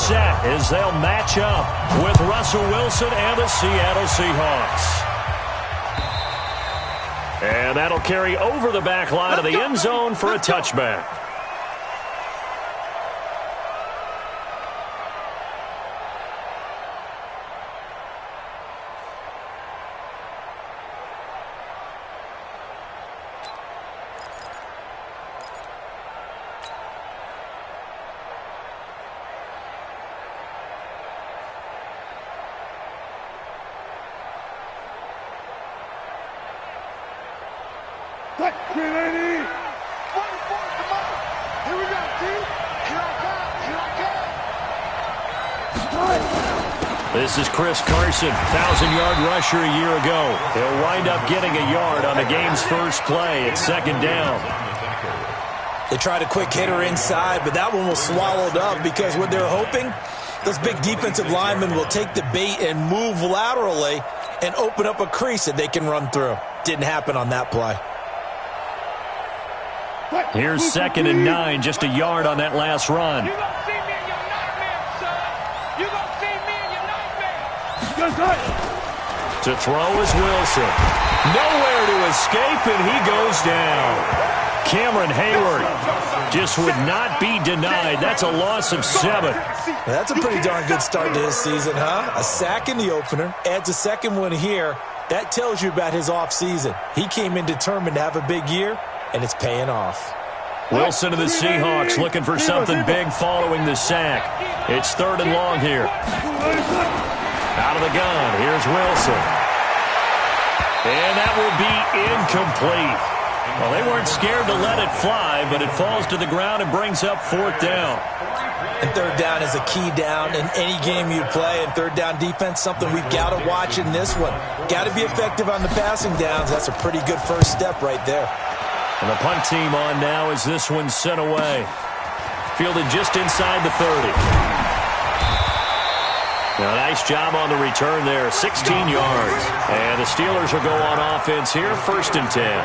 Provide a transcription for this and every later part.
set as they'll match up with Russell Wilson and the Seattle Seahawks. And that'll carry over the back line of the end zone for a touchback. This is Chris Carson, 1,000-yard rusher a year ago. He'll wind up getting a yard on the game's first play at second down. They tried a quick hitter inside, but that one was swallowed up because what they're hoping, those big defensive linemen will take the bait and move laterally and open up a crease that they can run through. Didn't happen on that play. Here's 2nd and 9, just a yard on that last run. To throw is Wilson. Nowhere to escape, and he goes down. Cameron Hayward just would not be denied. That's a loss of 7. That's a pretty darn good start to his season, huh? A sack in the opener, adds a second one here. That tells you about his offseason. He came in determined to have a big year, and it's paying off. Wilson of the Seahawks looking for something big following the sack. It's 3rd and long here. Out of the gun, here's Wilson. And that will be incomplete. Well, they weren't scared to let it fly, but it falls to the ground and brings up 4th down. And 3rd down is a key down in any game you play. And 3rd down defense, something we've got to watch in this one. Got to be effective on the passing downs. That's a pretty good first step right there. And the punt team on now as this one's sent away. Fielded just inside the 30. Now, nice job on the return there, 16 yards. And the Steelers will go on offense here, 1st and 10.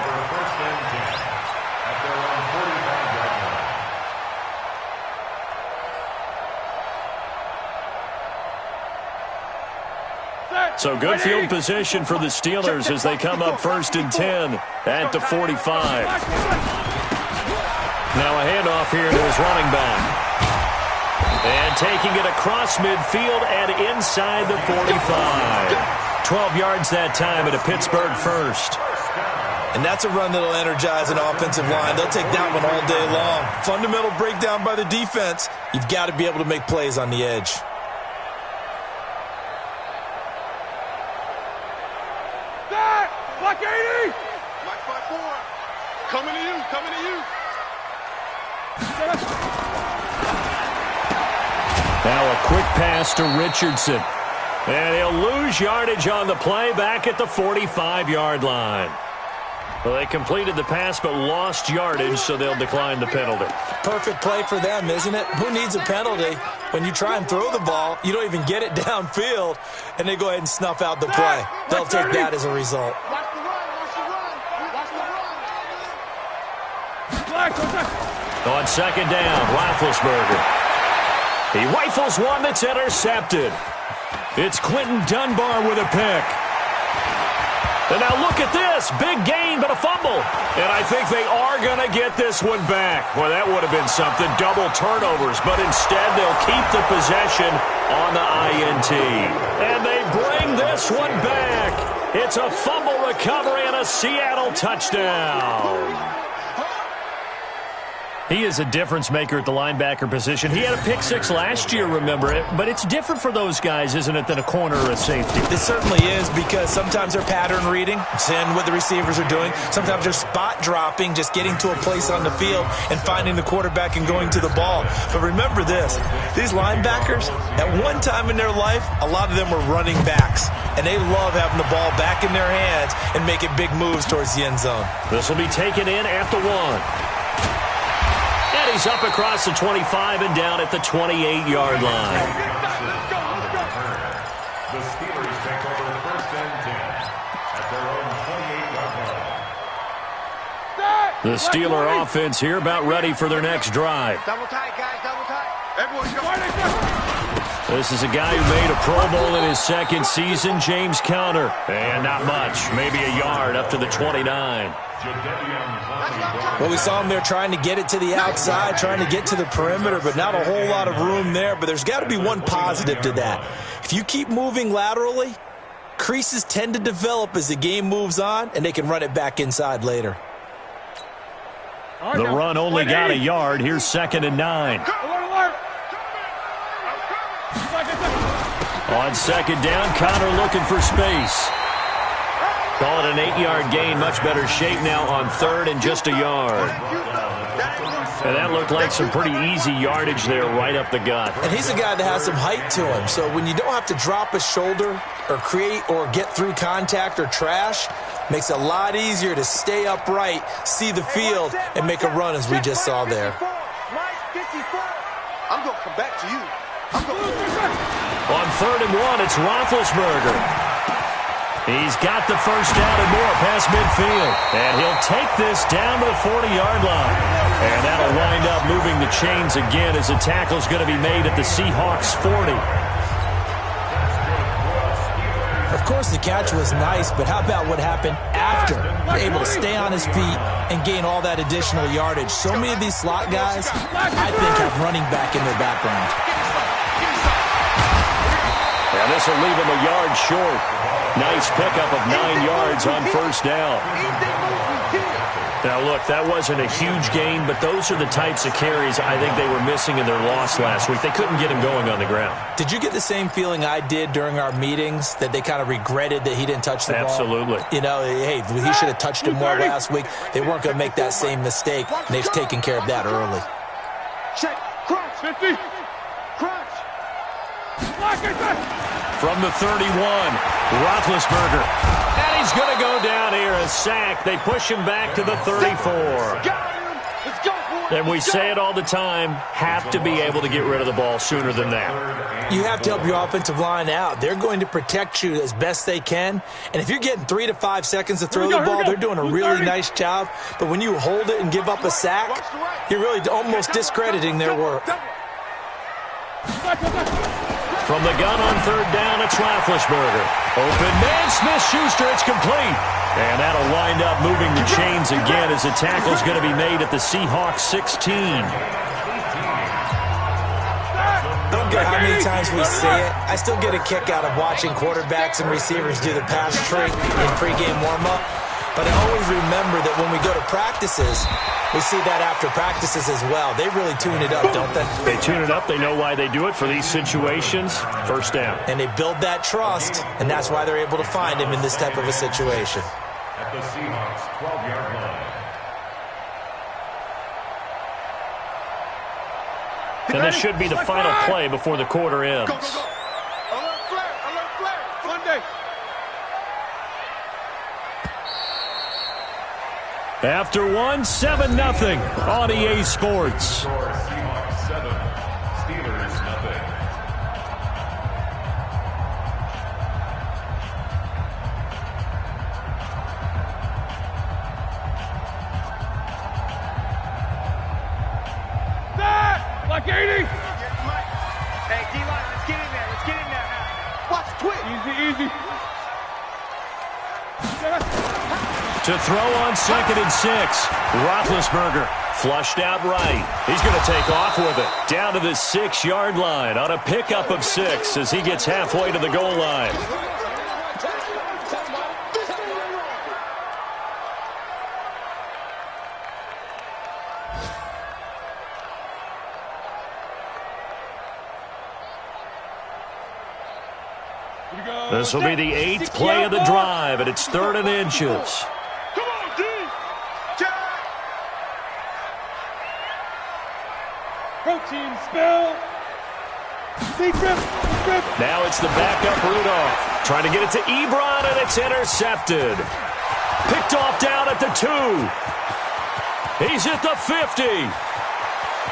So good field position for the Steelers as they come up 1st and 10 at the 45. Now a handoff here to his running back. And taking it across midfield and inside the 45. 12 yards that time at a Pittsburgh first. And that's a run that'll energize an offensive line. They'll take that one all day long. Fundamental breakdown by the defense. You've got to be able to make plays on the edge. Block 80! Block 5-4. Coming to you, coming to you. Now a quick pass to Richardson. And he'll lose yardage on the play back at the 45-yard line. Well, they completed the pass but lost yardage, so they'll decline the penalty. Perfect play for them, isn't it? Who needs a penalty? When you try and throw the ball, you don't even get it downfield, and they go ahead and snuff out the play. They'll take that as a result. On 2nd down, Roethlisberger. He rifles one that's intercepted. It's Quentin Dunbar with a pick. And now look at this. Big gain, but a fumble. And I think they are going to get this one back. Well, that would have been something. Double turnovers. But instead, they'll keep the possession on the INT. And they bring this one back. It's a fumble recovery and a Seattle touchdown. He is a difference maker at the linebacker position. He had a pick 6 last year, remember it. But it's different for those guys, isn't it, than a corner or a safety? It certainly is, because sometimes they're pattern reading, seeing what the receivers are doing. Sometimes they're spot dropping, just getting to a place on the field and finding the quarterback and going to the ball. But remember this, these linebackers, at one time in their life, a lot of them were running backs. And they love having the ball back in their hands and making big moves towards the end zone. This will be taken in at the 1. And he's up across the 25 and down at the 28-yard line. The Steelers take over 1st and 10 at their own 28-yard line. The Steeler offense here about ready for their next drive. Double tight, guys, double tight. Everyone, go. This is a guy who made a Pro Bowl in his second season, James Conner. And not much, maybe a yard up to the 29. Well, we saw him there trying to get it to the outside, trying to get to the perimeter, but not a whole lot of room there. But there's got to be one positive to that. If you keep moving laterally, creases tend to develop as the game moves on, and they can run it back inside later. The run only got a yard. Here's 2nd and 9. On 2nd down, Conner looking for space. Call it an 8-yard gain. Much better shape now on 3rd and just a yard. And that looked like some pretty easy yardage there right up the gut. And he's a guy that has some height to him. So when you don't have to drop a shoulder or create or get through contact or trash, makes it a lot easier to stay upright, see the field, and make a run as we just saw there. I'm going to come back to you. On 3rd and 1, it's Roethlisberger. He's got the first down and more past midfield. And he'll take this down to the 40-yard line. And that'll wind up moving the chains again as the tackle's going to be made at the Seahawks 40. Of course, the catch was nice, but how about what happened after? Able to stay on his feet and gain all that additional yardage. So many of these slot guys, I think, have running back in their background. And this will leave him a yard short. Nice pickup of 9 yards on first down. Now, look, that wasn't a huge gain, but those are the types of carries I think they were missing in their loss last week. They couldn't get him going on the ground. Did you get the same feeling I did during our meetings, that they kind of regretted that he didn't touch the ball? Absolutely. You know, hey, he should have touched him more last week. They weren't going to make that same mistake, and they've taken care of that early. Check. Crunch. 50. Crunch. From the 31, Roethlisberger. And he's going to go down here, a sack. They push him back to the 34. And we say it all the time, have to be able to get rid of the ball sooner than that. You have to help your offensive line out. They're going to protect you as best they can. And if you're getting 3 to 5 seconds to throw the ball, they're doing a really nice job. But when you hold it and give up a sack, you're really almost discrediting their work. From the gun on 3rd down, it's Roethlisberger. Open man, Smith-Schuster, it's complete. And that'll wind up moving the chains again as the tackle's going to be made at the Seahawks 16. I don't care how many times we say it. I still get a kick out of watching quarterbacks and receivers do the pass trick in pregame warm-up. But I always remember that when we go to practices, we see that after practices as well. They really tune it up, don't they? They tune it up. They know why they do it for these situations. First down. And they build that trust, and that's why they're able to find him in this type of a situation. At the Seahawks 12-yard line. And this should be the final play before the quarter ends. Go. Alert flare. Monday. After 7-0 on EA Sports. Seahawks 7, Steelers 0. Like 80. Hey, D-line, let's get in there. Watch twitch. Easy. To throw on 2nd and 6. Roethlisberger flushed out right. He's going to take off with it. Down to the 6-yard line on a pickup of 6 as he gets halfway to the goal line. This will be the 8th play of the drive, and it's 3rd and inches. Come on, D. Jack. Protein spill. Now it's the backup Rudolph. Trying to get it to Ebron, and it's intercepted. Picked off down at the 2. He's at the 50.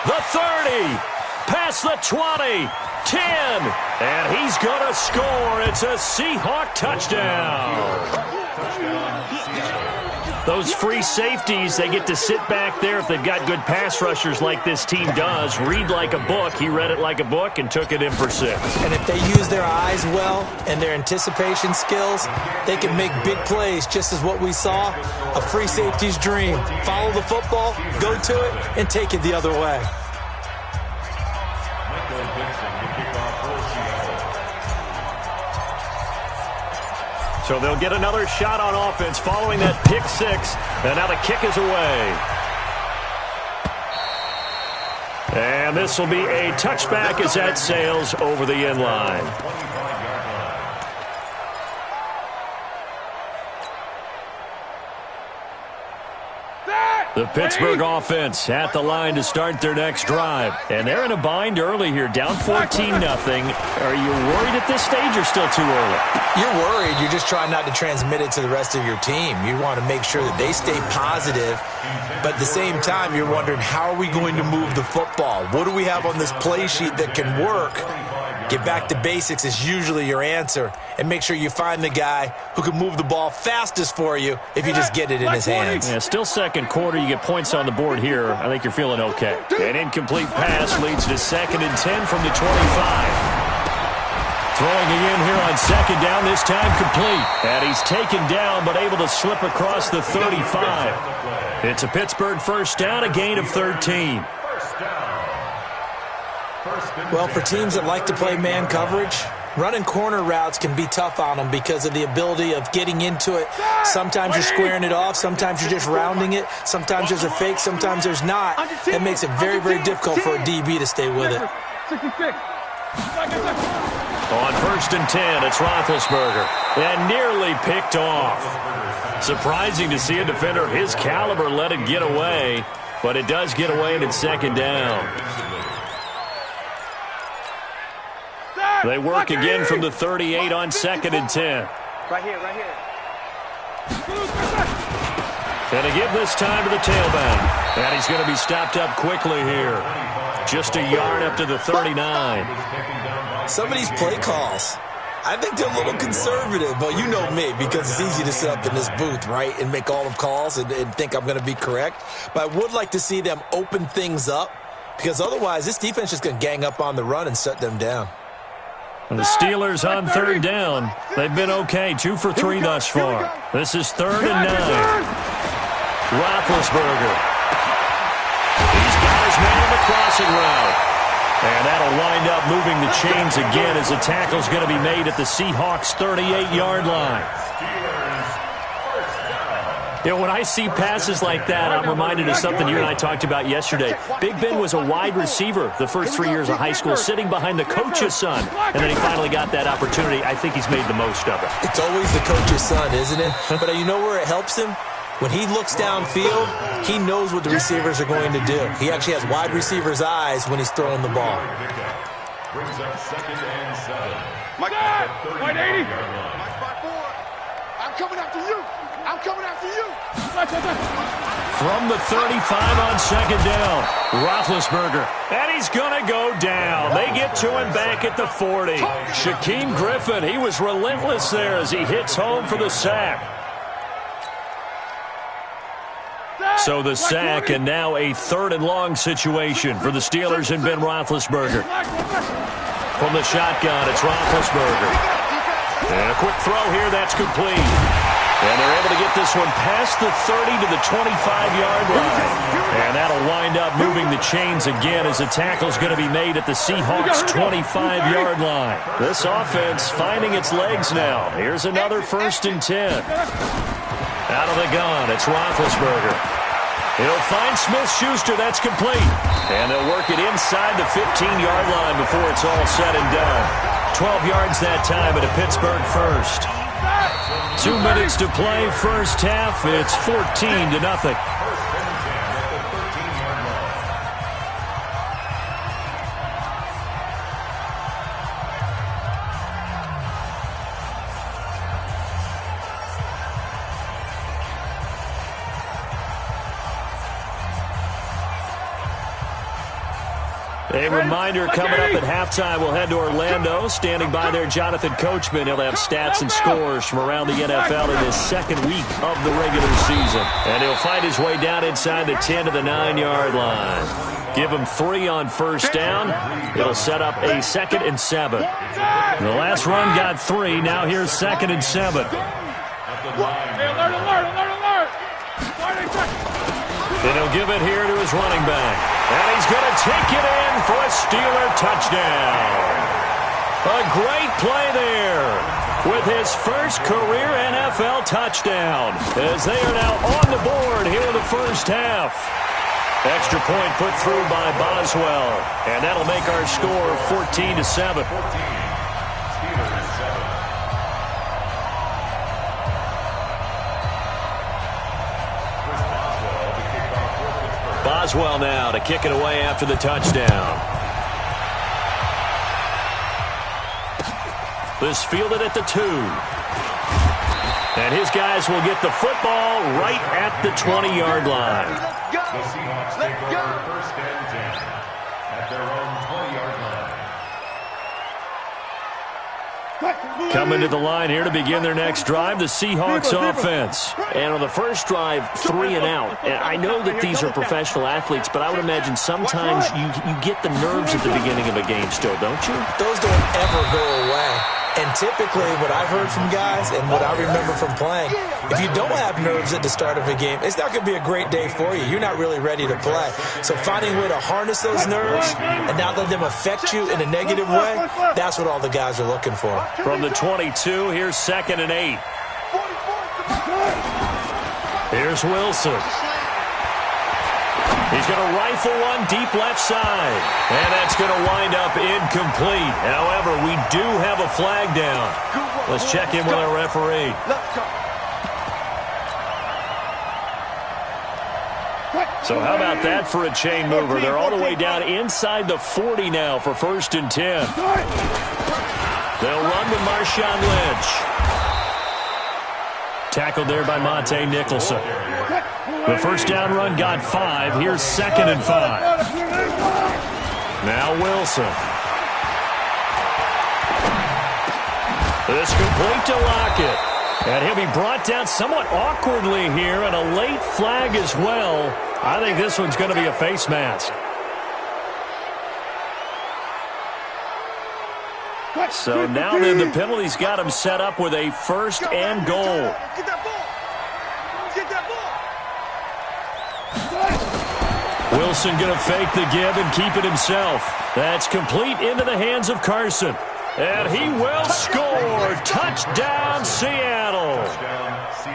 The 30. Past the 20. 10, and he's going to score. It's a Seahawk touchdown. Those free safeties, they get to sit back there if they've got good pass rushers like this team does. Read like a book. He read it like a book and took it in for 6. And if they use their eyes well and their anticipation skills, they can make big plays, just as what we saw. A free safety's dream. Follow the football, go to it, and take it the other way. So they'll get another shot on offense following that pick 6. And now the kick is away. And this will be a touchback as that sails over the end line. The Pittsburgh offense at the line to start their next drive. And they're in a bind early here, down 14-0. Are you worried at this stage or still too early? You're worried. You're just trying not to transmit it to the rest of your team. You want to make sure that they stay positive. But at the same time, you're wondering, how are we going to move the football? What do we have on this play sheet that can work? Get back to basics is usually your answer. And make sure you find the guy who can move the ball fastest for you if you just get it in his hands. Yeah, still second quarter. You get points on the board here. I think you're feeling okay. An incomplete pass leads to 2nd and 10 from the 25. Throwing again here on 2nd down, this time complete. And he's taken down but able to slip across the 35. It's a Pittsburgh first down, a gain of 13. Well, for teams that like to play man coverage, running corner routes can be tough on them because of the ability of getting into it. Sometimes you're squaring it off. Sometimes you're just rounding it. Sometimes there's a fake. Sometimes there's not. It makes it very, very difficult for a DB to stay with it. On 1st and 10, it's Roethlisberger. And nearly picked off. Surprising to see a defender of his caliber let it get away. But it does get away, and it's 2nd down. They work again from the 38 on 2nd and 10. Right here, right here. And they give this time to the tailback. And he's going to be stopped up quickly here. Just a yard up to the 39. Some of these play calls, I think they're a little conservative, but you know me, because it's easy to sit up in this booth, right, and make all the calls and think I'm going to be correct. But I would like to see them open things up, because otherwise this defense is going to gang up on the run and shut them down. And the Steelers on 3rd down. They've been okay, 2 for 3 thus far. This is 3rd and 9. Roethlisberger. He's got his man in the crossing route. And that'll wind up moving the chains again as the tackle's going to be made at the Seahawks' 38-yard line. You know, when I see passes like that, I'm reminded of something you and I talked about yesterday. Big Ben was a wide receiver the first 3 years of high school, sitting behind the coach's son. And then he finally got that opportunity. I think he's made the most of it. It's always the coach's son, isn't it? But you know where it helps him? When he looks downfield, he knows what the receivers are going to do. He actually has wide receivers' eyes when he's throwing the ball. Brings up 2nd and 7. My God! 180! I'm coming after you! I'm coming after you! From the 35 on 2nd down, Roethlisberger. And he's going to go down. They get to him back at the 40. Shaquem Griffin, he was relentless there as he hits home for the sack. So the sack, and now a 3rd and long situation for the Steelers and Ben Roethlisberger. From the shotgun, it's Roethlisberger. And a quick throw here, that's complete. And they're able to get this one past the 30 to the 25-yard line. And that'll wind up moving the chains again as the tackle's going to be made at the Seahawks' 25-yard line. This offense finding its legs now. Here's another 1st and 10. Out of the gun, it's Roethlisberger. He'll find Smith-Schuster. That's complete. And they'll work it inside the 15-yard line before it's all said and done. 12 yards that time at a Pittsburgh first. 2 minutes to play, first half. It's 14-0. A reminder coming up at halftime, we'll head to Orlando. Standing by there, Jonathan Coachman. He'll have stats and scores from around the NFL in his second week of the regular season. And he'll fight his way down inside the 10 to the 9-yard line. Give him 3 on first down. It'll set up a 2nd and 7. The last run got 3. Now here's 2nd and 7. Then he'll give it here to his running back. And he's going to take it in for a Steeler touchdown. A great play there with his first career NFL touchdown as they are now on the board here in the first half. Extra point put through by Boswell. And that'll make our score 14-7. Boswell now to kick it away after the touchdown. This fielded at the 2. And his guys will get the football right at the 20-yard line. The Seahawks take over 1st and 10 at their own 20-yard line. Coming to the line here to begin their next drive, the Seahawks offense. And on the first drive, 3 and out. And I know that these are professional athletes, but I would imagine sometimes you get the nerves at the beginning of a game still, don't you? Those don't ever go away. And typically what I've heard from guys and what I remember from playing, if you don't have nerves at the start of a game, it's not going to be a great day for you. You're not really ready to play. So finding a way to harness those nerves and not let them affect you in a negative way, that's what all the guys are looking for. From the 22, here's 2nd and 8. Here's Wilson. He's going to rifle one deep left side. And that's going to wind up incomplete. However, we do have a flag down. Let's check in with our referee. So how about that for a chain mover? They're all the way down inside the 40 now for 1st and 10. They'll run with Marshawn Lynch. Tackled there by Monte Nicholson. The first down run got 5. Here's 2nd and 5. Now Wilson. This complete to Lockett. And he'll be brought down somewhat awkwardly here, and a late flag as well. I think this one's going to be a face mask. So now then the penalty's got him set up with a 1st and goal. Wilson going to fake the give and keep it himself. That's complete into the hands of Carson. And he will score. Touchdown, Seattle.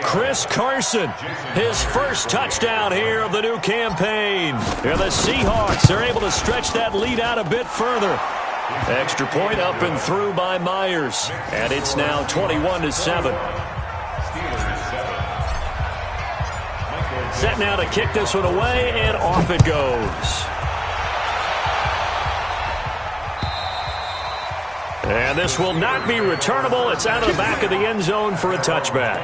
Chris Carson, his first touchdown here of the new campaign. And the Seahawks are able to stretch that lead out a bit further. Extra point up and through by Myers. And it's now 21-7. Set now to kick this one away, and off it goes. And this will not be returnable. It's out of the back of the end zone for a touchback.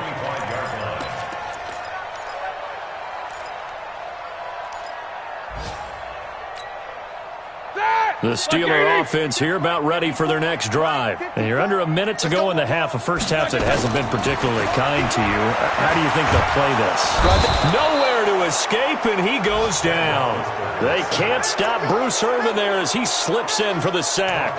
The Steeler offense here about ready for their next drive. And you're under a minute to go in the half, a first half that hasn't been particularly kind to you. How do you think they'll play this? Nowhere to escape, and he goes down. They can't stop Bruce Irvin there as he slips in for the sack.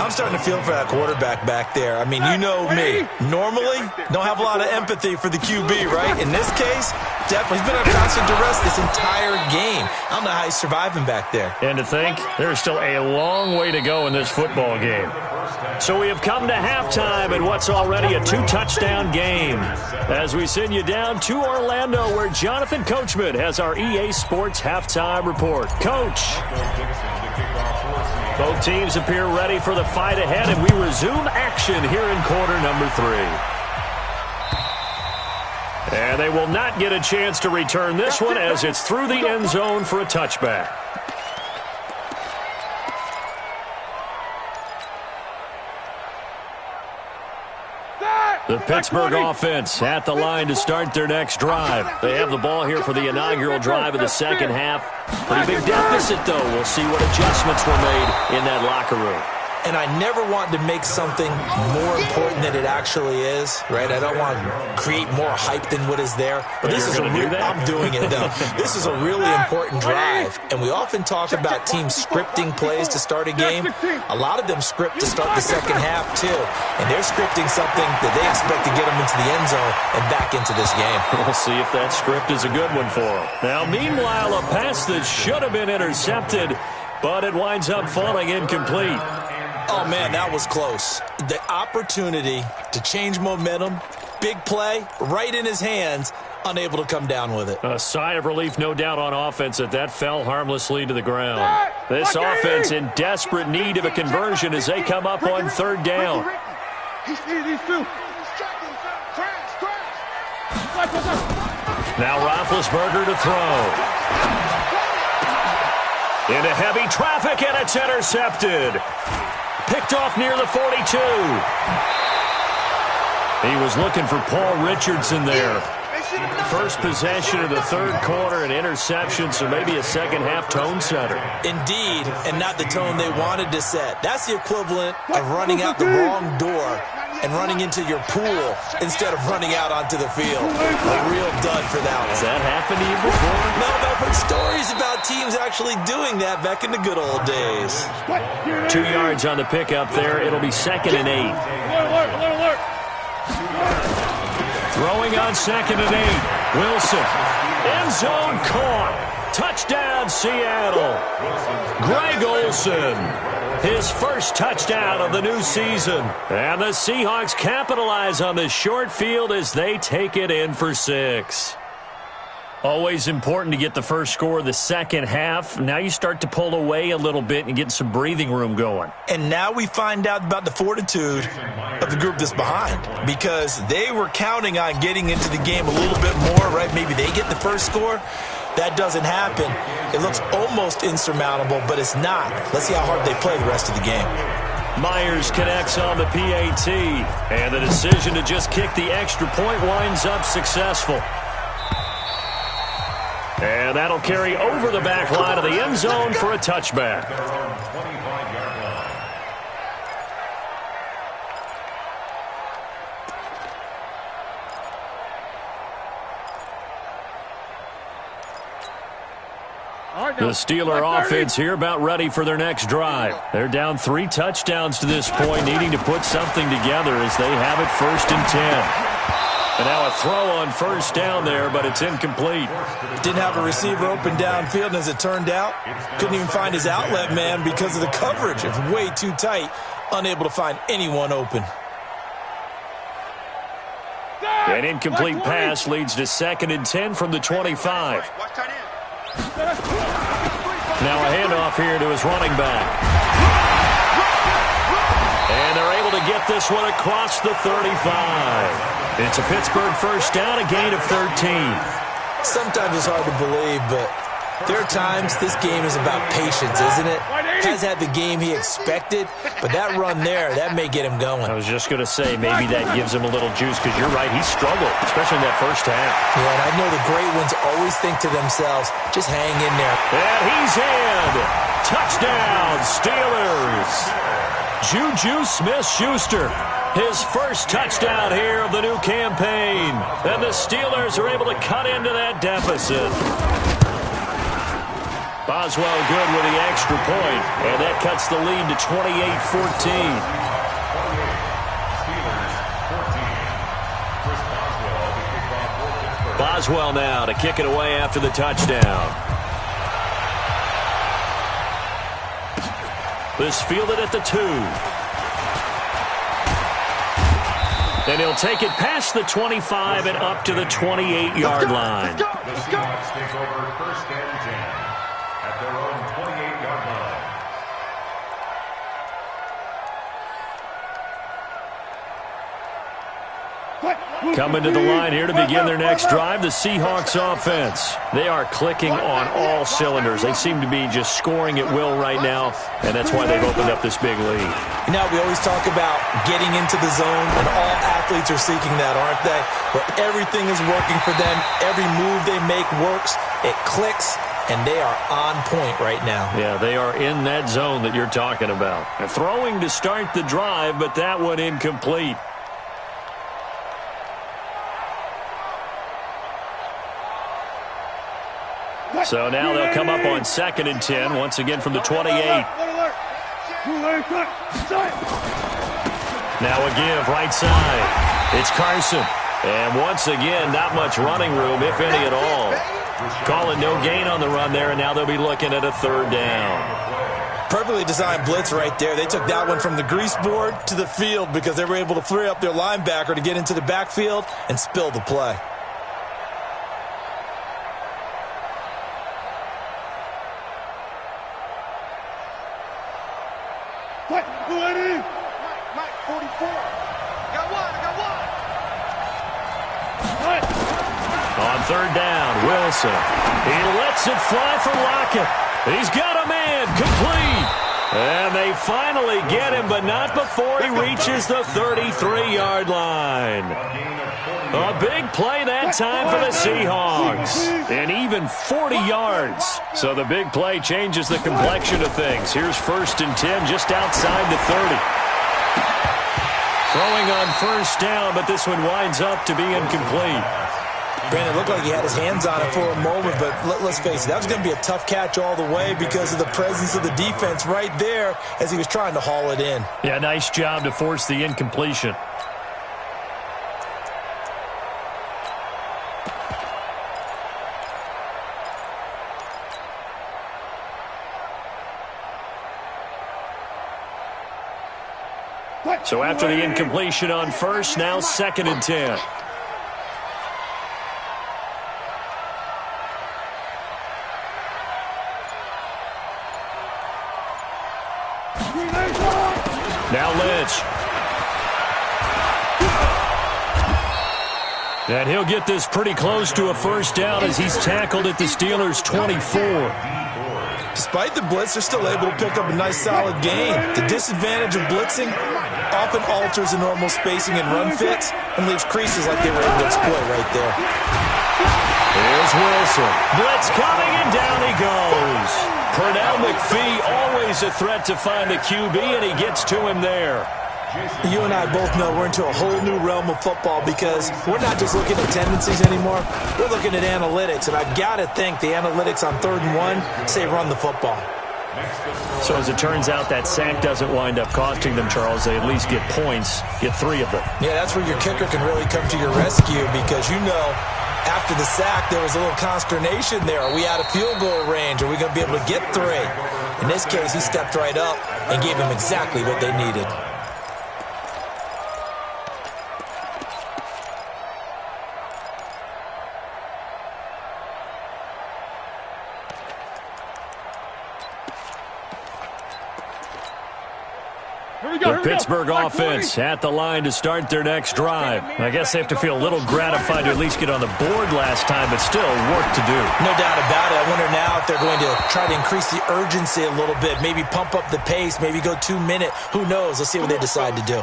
I'm starting to feel for that quarterback back there. I mean, you know me. Normally, don't have a lot of empathy for the QB, right? In this case, definitely he's been under constant duress this entire game. I don't know how he's surviving back there. And to think, there's still a long way to go in this football game. So we have come to halftime in what's already a 2-touchdown game. As we send you down to Orlando, where Jonathan Coachman has our EA Sports halftime report. Coach. Both teams appear ready for the fight ahead, and we resume action here in quarter number 3. And they will not get a chance to return this one as it's through the end zone for a touchback. The Pittsburgh offense at the line to start their next drive. They have the ball here for the inaugural drive of the second half. Pretty big deficit, though. We'll see what adjustments were made in that locker room. And I never want to make something more important than it actually is, right? I don't want to create more hype than what is there. But this is I'm doing it, though. This is a really important drive. And we often talk about teams scripting plays to start a game. A lot of them script to start the second half, too. And they're scripting something that they expect to get them into the end zone and back into this game. We'll see if that script is a good one for them. Now, meanwhile, a pass that should have been intercepted, but it winds up falling incomplete. Oh, man, that was close. The opportunity to change momentum, big play, right in his hands, unable to come down with it. A sigh of relief, no doubt, on offense that fell harmlessly to the ground. This offense in desperate need of a conversion as they come up on third down. Now Roethlisberger to throw. Into heavy traffic, and it's intercepted. Picked off near the 42. He was looking for Paul Richardson there. First possession of the third quarter, an interception, so maybe a second-half tone setter. Indeed, and not the tone they wanted to set. That's the equivalent of running out the wrong door and running into your pool instead of running out onto the field. A real dud for that one. Has that happened to you before? No, but I've heard stories about teams actually doing that back in the good old days. 2 yards on the pickup there. It'll be 2nd and 8. Throwing on 2nd and 8. Wilson. End zone caught. Touchdown, Seattle. Greg Olsen. His first touchdown of the new season. And the Seahawks capitalize on this short field as they take it in for 6. Always important to get the first score of the second half. Now you start to pull away a little bit and get some breathing room going. And now we find out about the fortitude of the group that's behind, because they were counting on getting into the game a little bit more, right? Maybe they get the first score. That doesn't happen. It looks almost insurmountable, but it's not. Let's see how hard they play the rest of the game. Myers connects on the PAT, and the decision to just kick the extra point winds up successful. And that'll carry over the back line of the end zone for a touchback. The Steeler offense here about ready for their next drive. They're down 3 touchdowns to this point, needing to put something together as they have it 1st and 10. And now a throw on first down there, but it's incomplete. Didn't have a receiver open downfield, and as it turned out, couldn't even find his outlet man because of the coverage. It's way too tight, unable to find anyone open. An incomplete pass leads to 2nd and 10 from the 25. Now a handoff here to his running back. And they're able to get this one across the 35. It's a Pittsburgh first down, a gain of 13. Sometimes it's hard to believe, but there are times this game is about patience, isn't it? Has had the game he expected, but that run there, that may get him going. I was just going to say, maybe that gives him a little juice, because you're right, he struggled, especially in that first half. Yeah, and I know the great ones always think to themselves, just hang in there. And he's in. Touchdown, Steelers. Juju Smith-Schuster. His first touchdown here of the new campaign. And the Steelers are able to cut into that deficit. Boswell good with the extra point, and that cuts the lead to 28-14. Boswell now to kick it away after the touchdown. This fielded at the 2. And he'll take it past the 25 and up to the 28-yard line. The Seahawks take over 1st and 10 at their own 28-yard line. Coming to the line here to begin their next drive, the Seahawks offense. They are clicking on all cylinders. They seem to be just scoring at will right now, and that's why they've opened up this big lead. You know, we always talk about getting into the zone, and all athletes are seeking that, aren't they? Where everything is working for them. Every move they make works. It clicks, and they are on point right now. Yeah, they are in that zone that you're talking about. Throwing to start the drive, but that one incomplete. So now they'll come up on 2nd and 10, once again from the 28. Now a give, right side. It's Carson. And once again, not much running room, if any at all. Calling no gain on the run there, and now they'll be looking at a 3rd down. Perfectly designed blitz right there. They took that one from the grease board to the field because they were able to free up their linebacker to get into the backfield and spill the play. Mike, 44. Got one. On 3rd down, Wilson. He lets it fly for Lockett. He's got a man, complete. And they finally get him, but not before he reaches the 33-yard line. A big play that time for the Seahawks. And even 40 yards. So the big play changes the complexion of things. Here's 1st and 10 just outside the 30. Throwing on 1st down, but this one winds up to be incomplete. Brandon, it looked like he had his hands on it for a moment, but let's face it, that was going to be a tough catch all the way because of the presence of the defense right there as he was trying to haul it in. Yeah, nice job to force the incompletion. So after the incompletion on 1st, now 2nd and 10. Now Lynch. And he'll get this pretty close to a 1st down as he's tackled at the Steelers' 24. Despite the blitz, they're still able to pick up a nice solid gain. The disadvantage of blitzing often alters the normal spacing and run fits and leaves creases like they were able to exploit right there. Here's Wilson. Blitz coming, and down he goes. Pernell McPhee, always a threat to find the QB, and he gets to him there. You and I both know we're into a whole new realm of football because we're not just looking at tendencies anymore. We're looking at analytics, and I've got to think the analytics on 3rd and 1 say run the football. So as it turns out, that sack doesn't wind up costing them, Charles. They at least get points, get 3 of them. Yeah, that's where your kicker can really come to your rescue because you know after the sack there was a little consternation there. Are we out of field goal range? Are we going to be able to get 3? In this case, he stepped right up and gave them exactly what they needed. The Pittsburgh offense at the line to start their next drive. I guess they have to feel a little gratified to at least get on the board last time, but still work to do. No doubt about it. I wonder now if they're going to try to increase the urgency a little bit, maybe pump up the pace, maybe go 2-minute. Who knows? Let's see what they decide to do.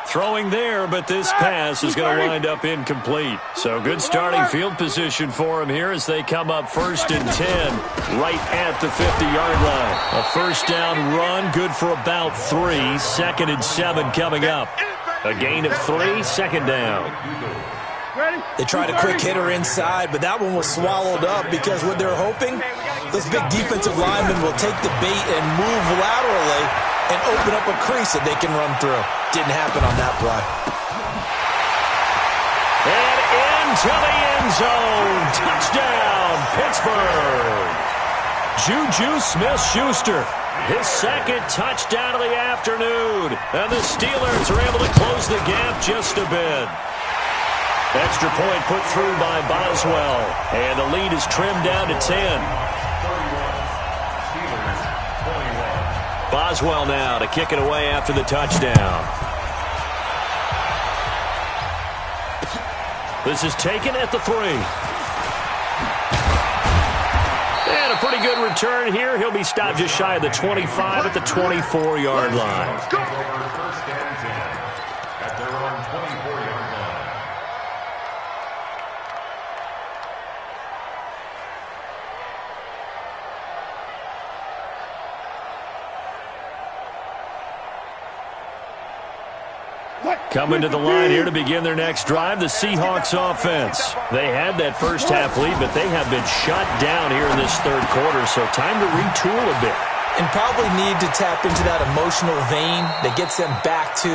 Throwing there, but this pass is going to wind up incomplete. So good starting field position for him here as they come up 1st and 10 right at the 50-yard line. A 1st down run, good for about 3. 2nd and 7 coming up. A gain of 3, 2nd down. They tried a quick hitter inside, but that one was swallowed up because what they're hoping, those big defensive linemen will take the bait and move laterally and open up a crease that they can run through. Didn't happen on that play. And into the end zone. Touchdown, Pittsburgh. Juju Smith-Schuster, his 2nd touchdown of the afternoon. And the Steelers are able to close the gap just a bit. Extra point put through by Boswell. And the lead is trimmed down to 10. Boswell now to kick it away after the touchdown. This is taken at the 3. And a pretty good return here. He'll be stopped just shy of the 25 at the 24-yard line. First and 10 at their own 24-yard line. Coming to the line here to begin their next drive, the Seahawks offense. They had that first half lead, but they have been shut down here in this third quarter, so time to retool a bit. And probably need to tap into that emotional vein that gets them back to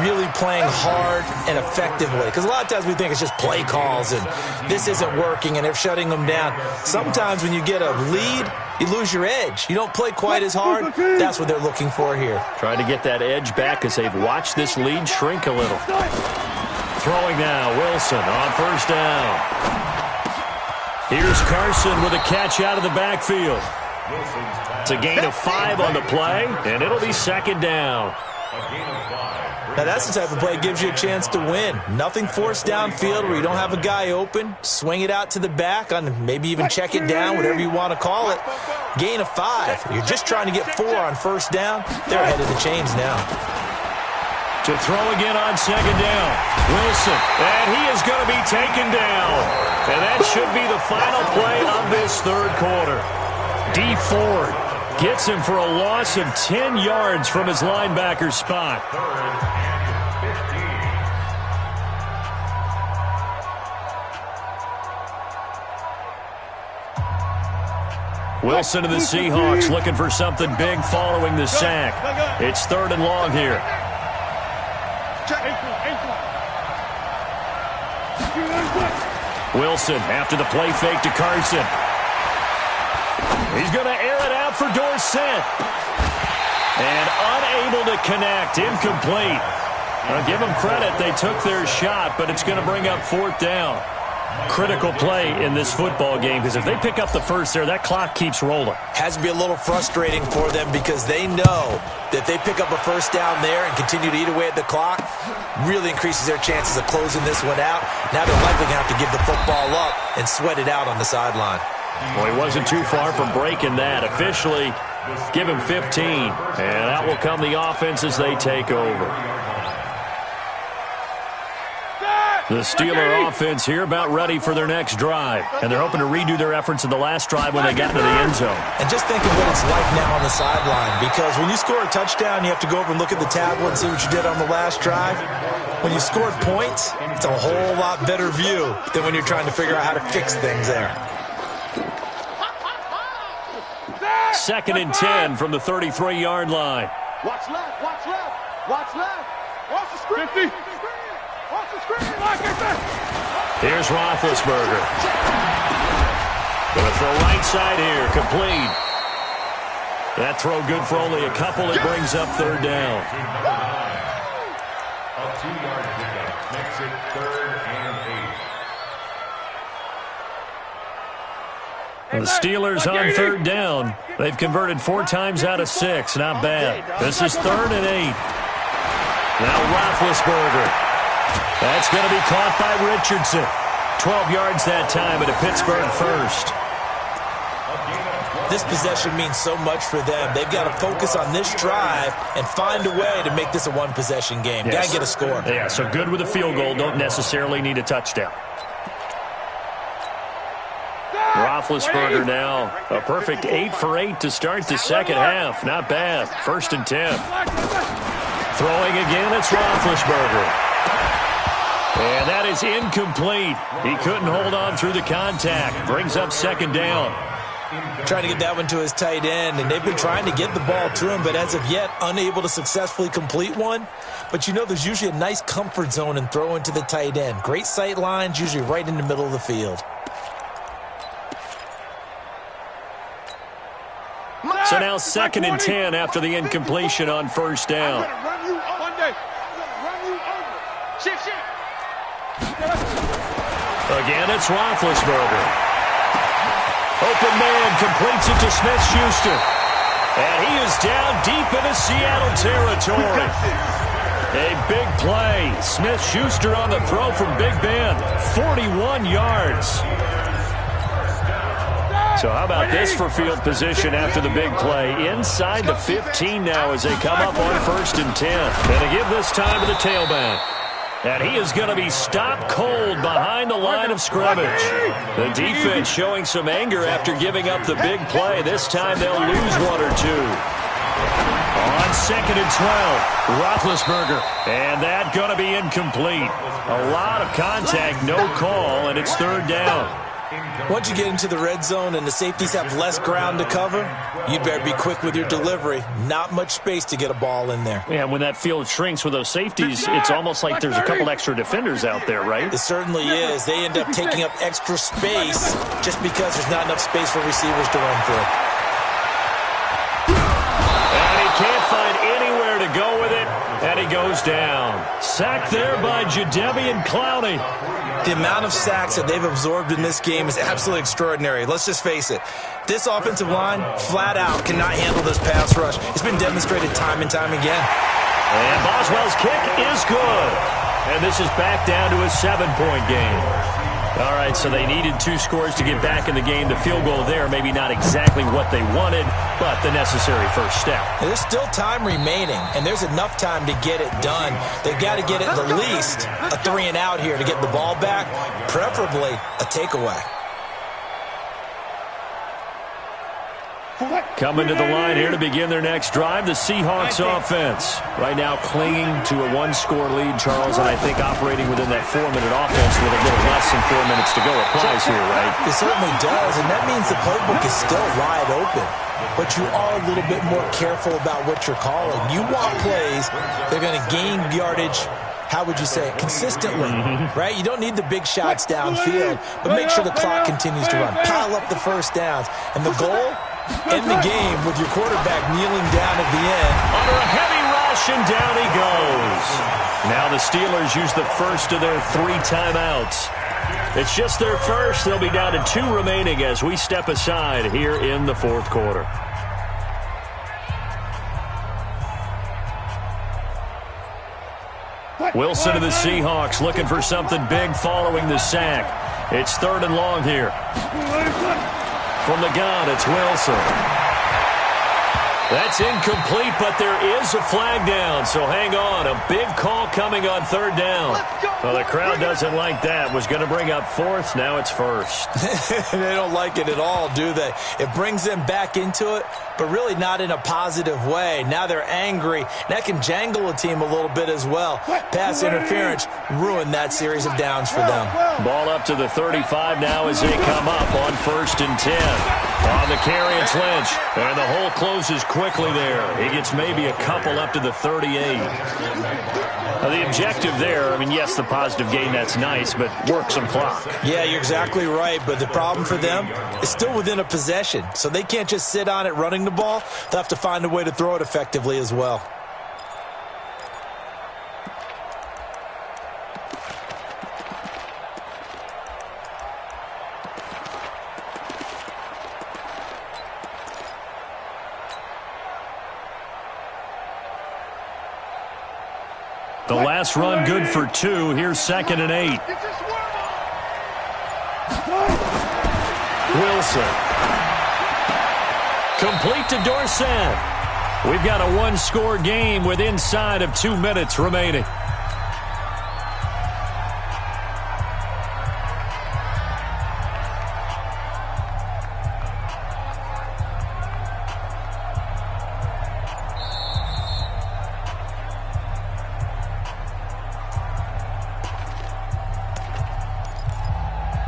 really playing hard and effectively. Because a lot of times we think it's just play calls and this isn't working and they're shutting them down. Sometimes when you get a lead, you lose your edge. You don't play quite as hard. That's what they're looking for here. Trying to get that edge back as they've watched this lead shrink a little. Throwing now, Wilson on first down. Here's Carson with a catch out of the backfield. It's a gain of 5 on the play, and it'll be second down. Now that's the type of play that gives you a chance to win. Nothing forced downfield where you don't have a guy open. Swing it out to the back, on maybe even check it down, whatever you want to call it. Gain of 5. You're just trying to get 4 on first down. They're ahead of the chains now. To throw again on second down. Wilson, and he is going to be taken down. And that should be the final play of this third quarter. D. Ford gets him for a loss of 10 yards from his linebacker spot. Wilson to the Seahawks looking for something big following the sack. It's 3rd and long here. Wilson after the play fake to Carson. He's going to air it out for Dorsett. And unable to connect. Incomplete. I'll give them credit. They took their shot, but it's going to bring up 4th down. Critical play in this football game because if they pick up the first there, that clock keeps rolling. Has to be a little frustrating for them because they know that they pick up a first down there and continue to eat away at the clock, really increases their chances of closing this one out. Now they're likely going to have to give the football up and sweat it out on the sideline. Well, he wasn't too far from breaking that. Officially, give him 15. And out will come the offense as they take over. The Steeler offense here about ready for their next drive. And they're hoping to redo their efforts in the last drive when they got into the end zone. And just think of what it's like now on the sideline. Because when you score a touchdown, you have to go over and look at the tablet and see what you did on the last drive. When you scored points, it's a whole lot better view than when you're trying to figure out how to fix things there. 2nd and 10 from the 33-yard line. Watch left, watch left, watch left. Watch the screen. 50. Watch the screen. Here's Roethlisberger. Going to throw right side here. Complete. That throw good for only a couple. It brings up 3rd down. A 2-yard pickup makes it 3rd and 8. The Steelers on 3rd down. They've converted 4 times out of 6. Not bad. This is 3rd and 8. Now Roethlisberger. That's going to be caught by Richardson. 12 yards that time at a Pittsburgh first. This possession means so much for them. They've got to focus on this drive and find a way to make this a one-possession game. Yes. Got to get a score. Yeah, so good with a field goal. Don't necessarily need a touchdown. Roethlisberger now a perfect 8 for 8 to start the second half. Not bad. 1st and 10. Throwing again, it's Roethlisberger. And that is incomplete. He couldn't hold on through the contact. Brings up 2nd down. Trying to get that one to his tight end, and they've been trying to get the ball to him, but as of yet, unable to successfully complete one. But you know there's usually a nice comfort zone in throwing to the tight end. Great sight lines, usually right in the middle of the field. So now 2nd and 10 after the incompletion on 1st down. Again, it's Roethlisberger. Open man completes it to Smith-Schuster. And he is down deep into Seattle territory. A big play. Smith-Schuster on the throw from Big Ben. 41 yards. So how about this for field position after the big play? Inside the 15 now as they come up on 1st and 10. And they give this time to the tailback. And he is going to be stopped cold behind the line of scrimmage. The defense showing some anger after giving up the big play. This time they'll lose 1 or 2. On 2nd and 12, Roethlisberger. And that going to be incomplete. A lot of contact, no call, and it's 3rd down. Once you get into the red zone and the safeties have less ground to cover, you better be quick with your delivery. Not much space to get a ball in there. Yeah, when that field shrinks with those safeties, it's almost like there's a couple extra defenders out there, right? It certainly is. They end up taking up extra space just because there's not enough space for receivers to run through. And he can't find anywhere to go with it, and he goes down. Sacked there by Jadeveon Clowney. The amount of sacks that they've absorbed in this game is absolutely extraordinary. Let's just face it. This offensive line, flat out, cannot handle this pass rush. It's been demonstrated time and time again. And Boswell's kick is good. And this is back down to a 7-point game. All right, so they needed 2 scores to get back in the game. The field goal there, maybe not exactly what they wanted, but the necessary first step. There's still time remaining, and there's enough time to get it done. They've got to get at the least a 3-and-out here to get the ball back, preferably a takeaway. Coming to the line here to begin their next drive, the Seahawks offense. Right now clinging to a 1-score lead, Charles, and I think operating within that 4-minute offense with a little less than 4 minutes to go applies here, right? It certainly does, and that means the playbook is still wide open. But you are a little bit more careful about what you're calling. You want plays they're going to gain yardage, how would you say it, consistently, right? You don't need the big shots downfield, but make sure the clock continues to run. Pile up the first downs. And the goal? End the game with your quarterback kneeling down at the end. Under a heavy rush, and down he goes. Now the Steelers use the first of their 3 timeouts. It's just their first. They'll be down to 2 remaining as we step aside here in the 4th quarter. Wilson of the Seahawks looking for something big following the sack. It's 3rd and long here. From the gun, it's Wilson. That's incomplete, but there is a flag down, so hang on. A big call coming on 3rd down. Well, the crowd doesn't like that. Was going to bring up 4th. Now it's 1st. They don't like it at all, do they? It brings them back into it, but really not in a positive way. Now they're angry. That can jangle a team a little bit as well. Pass interference ruined that series of downs for them. Ball up to the 35 now as they come up on 1st and 10. On the carry, it's Lynch. And the hole closes quickly there. He gets maybe a couple up to the 38. Now, the objective there, I mean, yes, the positive gain, that's nice, but work some clock. Yeah, you're exactly right, but the problem for them is still within a possession, so they can't just sit on it running the ball. They'll have to find a way to throw it effectively as well. The last run good for 2. Here's 2nd and 8. Wilson. Complete to Dorsett. We've got a 1-score game with inside of 2 minutes remaining.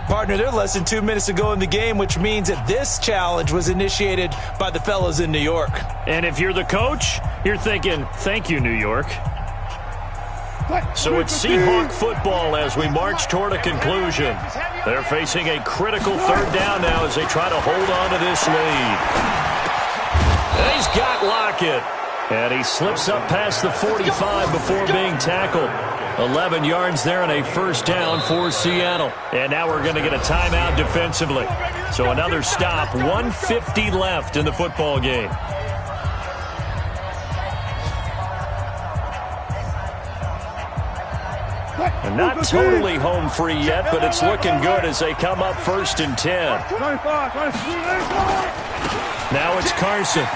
Partner, they're less than 2 minutes to go in the game, which means that this challenge was initiated by the fellas in New York. And if you're the coach, you're thinking, thank you, New York. So it's Seahawk football as we march toward a conclusion. They're facing a critical 3rd down now as they try to hold on to this lead. And he's got Lockett. And he slips up past the 45 before being tackled. 11 yards there and a 1st down for Seattle. And now we're going to get a timeout defensively. So another stop, 1:50 left in the football game. And not totally home free yet, but it's looking good as they come up 1st and 10. Now it's Carson.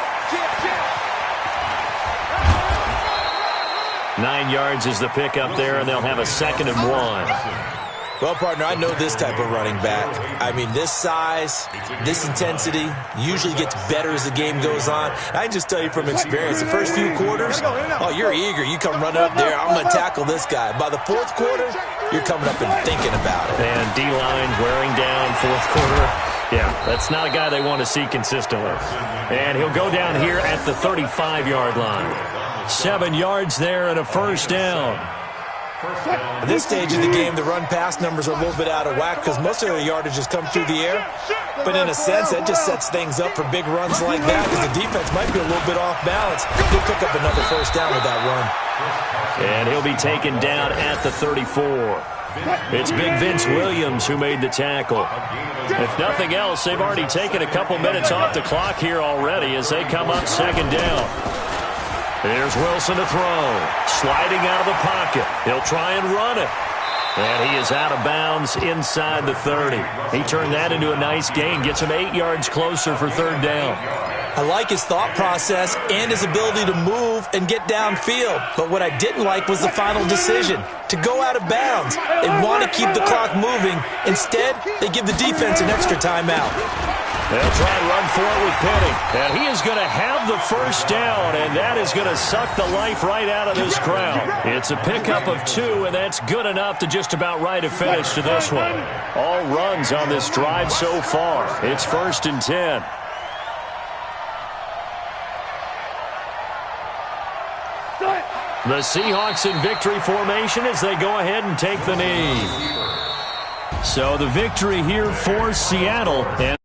9 yards is the pickup there, and they'll have a 2nd and 1. Well, partner, I know this type of running back. I mean, this size, this intensity usually gets better as the game goes on. I can just tell you from experience, the first few quarters, oh, you're eager. You come running up there, I'm going to tackle this guy. By the 4th quarter, you're coming up and thinking about it. And D-line wearing down 4th quarter. Yeah, that's not a guy they want to see consistently. And he'll go down here at the 35-yard line. 7 yards there and a 1st down. At this stage of the game, the run-pass numbers are a little bit out of whack because most of their yardage has come through the air. But in a sense, that just sets things up for big runs like that because the defense might be a little bit off balance. He'll pick up another 1st down with that run. And he'll be taken down at the 34. It's Big Vince Williams who made the tackle. If nothing else, they've already taken a couple minutes off the clock here already as they come up 2nd down. Here's Wilson to throw. Sliding out of the pocket. He'll try and run it. And he is out of bounds inside the 30. He turned that into a nice gain. Gets him 8 yards closer for 3rd down. I like his thought process and his ability to move and get downfield. But what I didn't like was the final decision, to go out of bounds. They want to keep the clock moving. Instead, they give the defense an extra timeout. They'll try and run for it with Penning. And he is going to have the 1st down, and that is going to suck the life right out of this crowd. It's a pickup of 2, and that's good enough to just about write a finish to this one. All runs on this drive so far. It's 1st and 10. The Seahawks in victory formation as they go ahead and take the knee. So the victory here for Seattle. And